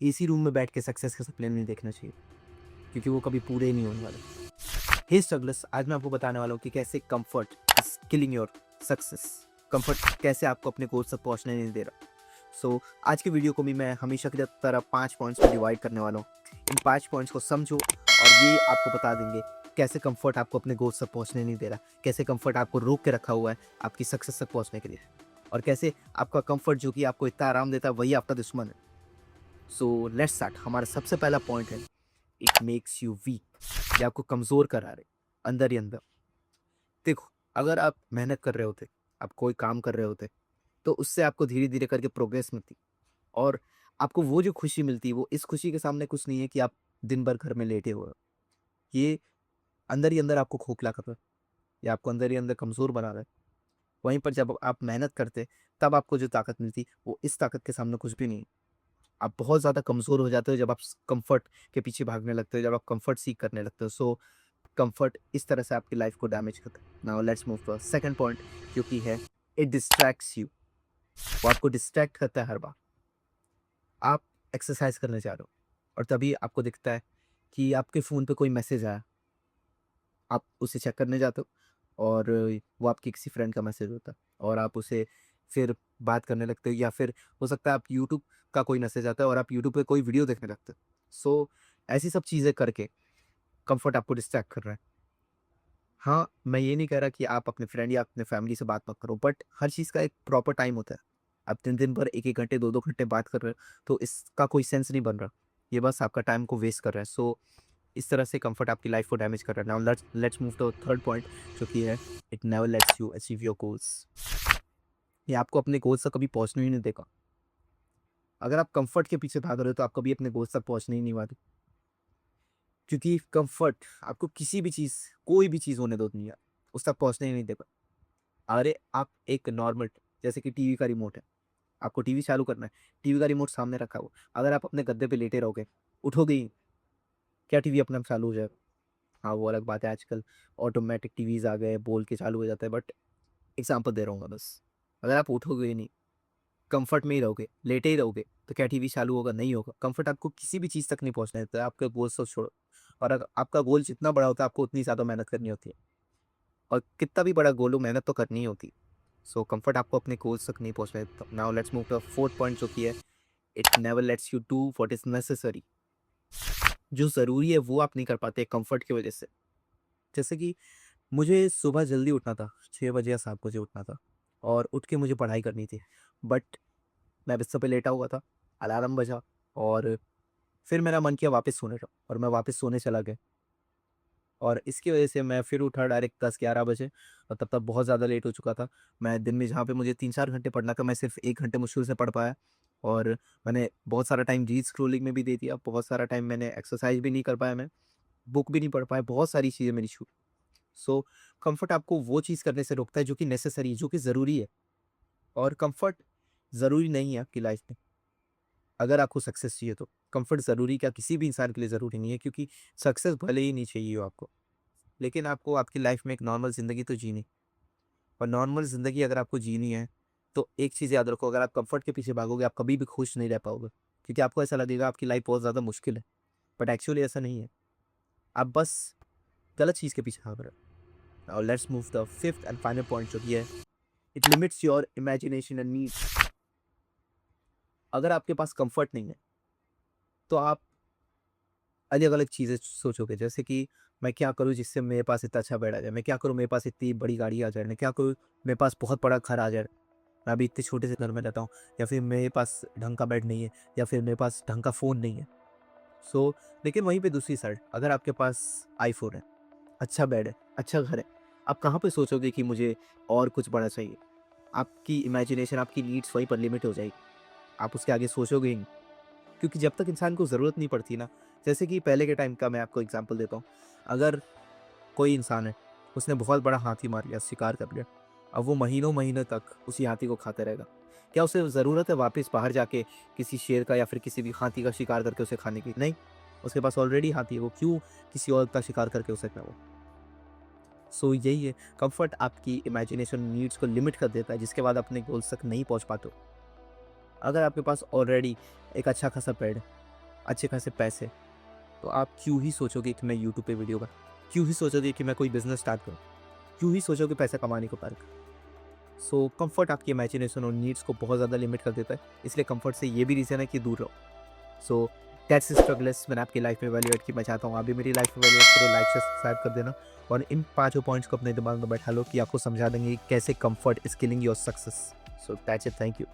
AC room में बैठ के सक्सेस के सपने नहीं देखना चाहिए, क्योंकि वो कभी पूरे नहीं होने वाले। हे स्ट्रगलर्स, आज मैं आपको बताने वाला हूँ कि कैसे comfort is killing your success. Comfort कैसे आपको अपने गोल तक पहुँचने नहीं दे रहा। आज के वीडियो को भी मैं हमेशा की तरह 5 पॉइंट्स में डिवाइड करने वाला हूँ। इन 5 पॉइंट्स को समझो और ये आपको बता देंगे कैसे कंफर्ट आपको अपने गोल तक पहुँचने नहीं दे रहा, कैसे कंफर्ट आपको रोक के रखा हुआ है आपकी सक्सेस तक पहुँचने के लिए, और कैसे आपका कंफर्ट जो कि आपको इतना आराम देता है वही आपका दुश्मन है। So let's start. हमारा सबसे पहला पॉइंट है, इट मेक्स यू वीक। ये आपको कमज़ोर करा रहे अंदर ही अंदर। देखो, अगर आप मेहनत कर रहे होते, आप कोई काम कर रहे होते, तो उससे आपको धीरे-धीरे करके प्रोग्रेस मिलती, और आपको वो जो खुशी मिलती है, वो इस खुशी के सामने कुछ नहीं है कि आप दिन भर घर में लेटे हुए हो। ये अंदर ही अंदर आपको खोखला कर रहा है, ये आपको अंदर ही अंदर कमज़ोर बना रहा है। वहीं पर जब आप मेहनत करते, तब आपको जो ताकत मिलती, वो इस ताकत के सामने कुछ भी नहीं है। आप बहुत ज़्यादा कमज़ोर हो जाते हो जब आप कंफर्ट के पीछे भागने लगते हो, जब आप कंफर्ट सीक करने लगते हो। कंफर्ट इस तरह से आपकी लाइफ को डैमेज करता है। Now let's move to second point, जो कि है इट डिस्ट्रैक्ट्स यू। वो आपको डिस्ट्रैक्ट करता है हर बार। आप एक्सरसाइज करने जा रहे हो और तभी आपको दिखता है कि आपके फ़ोन पे कोई मैसेज आया। आप उसे चेक करने जाते हो और वो आपके किसी फ्रेंड का मैसेज होता है, और आप उसे फिर बात करने लगते हो, या फिर हो सकता है आप यूट्यूब का कोई मैसेज आता है और आप यूट्यूब पे कोई वीडियो देखने लगते हो। ऐसी सब चीज़ें करके कंफर्ट आपको डिस्ट्रैक्ट कर रहा है। हाँ, मैं ये नहीं कह रहा कि आप अपने फ्रेंड या अपने फैमिली से बात मत करो, बट हर चीज़ का एक प्रॉपर टाइम होता है। आप दिन-दिन भर 1-1 घंटे, 2-2 घंटे बात कर रहे हो, तो इसका कोई सेंस नहीं बन रहा। ये बस आपका टाइम को वेस्ट कर रहा है। इस तरह से कंफर्ट आपकी लाइफ को डैमेज कर रहा है। Now let's move to third point, जो कि है it never lets you achieve your goals. ये आपको अपने गोल्स तक कभी पहुँचने ही नहीं देगा। अगर आप कंफर्ट के पीछे भाग रहे हो, तो आप कभी अपने गोल्स तक पहुँचने ही नहीं वाले। क्योंकि कंफर्ट आपको किसी भी चीज़, कोई भी चीज़ होने दो दुनिया, उस तक पहुँचने ही नहीं देगा। अरे, आप एक नॉर्मल, जैसे कि टीवी का रिमोट है, आपको टीवी चालू करना है, टीवी का रिमोट सामने रखा हुआ, अगर आप अपने गद्दे पे लेटे रहोगे, उठोगे ही, क्या टीवी अपने आप चालू हो जाएगा? हाँ, वो अलग बात है, आजकल ऑटोमेटिक टीवीज़ आ गए हैं, बोल के चालू हो जाता है, बट एग्ज़ाम्पल दे रहा हूँ मैं बस। अगर आप उठोगे ही नहीं, कम्फ़र्ट में ही रहोगे, लेटे ही रहोगे, तो क्या टीवी चालू होगा? नहीं होगा। कम्फ़र्ट आपको किसी भी चीज़ तक नहीं पहुँचने देता है, आपके गोल्स को छोड़ो, और अगर आपका गोल जितना बड़ा होता है, आपको उतनी ज़्यादा मेहनत करनी होती है, और कितना भी बड़ा गोल हो, मेहनत तो करनी ही होती है। कंफर्ट आपको अपने गोल्स तक नहीं पहुंचने देता। Now let's move to fourth point, जो कि है it never lets you do what is necessary. जो ज़रूरी है वो आप नहीं कर पाते कंफर्ट की वजह से। जैसे कि मुझे सुबह जल्दी उठना था, 6 बजे या 7 बजे उठना था, और उठ के मुझे पढ़ाई करनी थी, बट मैं बिस्तर पे लेटा हुआ था, अलार्म बजा, और फिर मेरा मन किया वापस सोने का, और मैं वापस सोने चला गया, और इसकी वजह से मैं फिर उठा डायरेक्ट 10-11 बजे, और तब तक बहुत ज़्यादा लेट हो चुका था। मैं दिन में जहाँ पे मुझे 3-4 घंटे पढ़ना था, मैं सिर्फ 1 घंटे मुश्किल से पढ़ पाया, और मैंने बहुत सारा टाइम रील स्क्रोलिंग में भी दे दिया, बहुत सारा टाइम मैंने एक्सरसाइज भी नहीं कर पाया, मैं बुक भी नहीं पढ़ पाया, बहुत सारी चीज़ें मेरी छूट। सो कंफर्ट आपको वो चीज़ करने से रोकता है जो कि नेसेसरी है, जो कि ज़रूरी है, और कंफर्ट ज़रूरी नहीं है आपकी लाइफ में। अगर आपको सक्सेस चाहिए तो कंफर्ट ज़रूरी क्या किसी भी इंसान के लिए ज़रूरी नहीं है, क्योंकि सक्सेस भले ही नहीं चाहिए हो आपको, लेकिन आपको आपकी लाइफ में एक नॉर्मल ज़िंदगी तो जीनी, और नॉर्मल ज़िंदगी अगर आपको जीनी है, तो एक चीज़ याद रखो, अगर आप कंफर्ट के पीछे भागोगे, आप कभी भी खुश नहीं रह पाओगे, क्योंकि आपको ऐसा लगेगा आपकी लाइफ बहुत ज़्यादा मुश्किल है, बट एक्चुअली ऐसा नहीं है। आप बस गलत चीज़ के पीछे भाग रहे हो। और let's move the fifth and final point, जो कि है it limits your imagination and needs. अगर आपके पास कंफर्ट नहीं है, तो आप अलग-अलग चीज़ें सोचोगे, जैसे कि मैं क्या करूँ जिससे मेरे पास इतना अच्छा बेड आ जाए? मैं क्या करूँ मेरे पास इतनी बड़ी गाड़ी आ जाए? मैं क्या करूँ मेरे पास बहुत बड़ा घर आ जाए? मैं अभी इतने छोटे से घर में रहता हूँ, या फिर मेरे पास ढंग का बेड नहीं है, या फिर मेरे पास ढंग का फ़ोन नहीं है। सो लेकिन वहीं पे दूसरी साइड, अगर आपके पास आईफ़ोन है, अच्छा बेड है, अच्छा घर है, आप कहाँ पे सोचोगे कि मुझे और कुछ बड़ा चाहिए? आपकी इमेजिनेशन, आपकी नीड्स वहीं पर लिमिट हो जाएगी। आप उसके आगे सोचोगे ही नहीं। क्योंकि जब तक इंसान को ज़रूरत नहीं पड़ती ना, जैसे कि पहले के टाइम का मैं आपको एग्ज़ाम्पल देता हूँ। अगर कोई इंसान है, उसने बहुत बड़ा हाथी मार लिया, शिकार कर लिया, अब वो महीनों-महीनों तक उसी हाथी को खाता रहेगा। क्या उसे ज़रूरत है वापस बाहर जाके किसी शेर का या फिर किसी भी हाथी का शिकार करके उसे खाने की? नहीं, उसके पास ऑलरेडी हाथी है, वो क्यों किसी और का शिकार करके उसे खाए वो? यही है, कम्फ़र्ट आपकी इमेजिनेशन नीड्स को लिमिट कर देता है, जिसके बाद अपने गोल्स तक नहीं पहुँच पाते हो। अगर आपके पास ऑलरेडी एक अच्छा खासा बेड है, अच्छे खासे पैसे, तो आप क्यों ही सोचोगे कि मैं यूट्यूब पे वीडियो बना, क्यों ही सोचोगे कि मैं कोई बिजनेस स्टार्ट करूँ, क्यों ही सोचोगे पैसा कमाने को पार्क। सो कंफर्ट आपकी इमेजिनेशन और नीड्स को बहुत ज़्यादा लिमिट कर देता है, इसलिए कंफर्ट से ये भी रीज़न है कि दूर रहो। सो दैट्स स्ट्रगल्स मैंने आपकी लाइफ में वैल्यूएट की। मैं चाहता हूँ आप भी मेरी लाइफ में वैल्यूएट करो, लाइक से सब्सक्राइब कर देना और इन पाँचों पॉइंट्स को अपने दिमाग में बैठा लो कि आपको समझा देंगे कि कैसे comfort is killing your success. So that's it, thank you.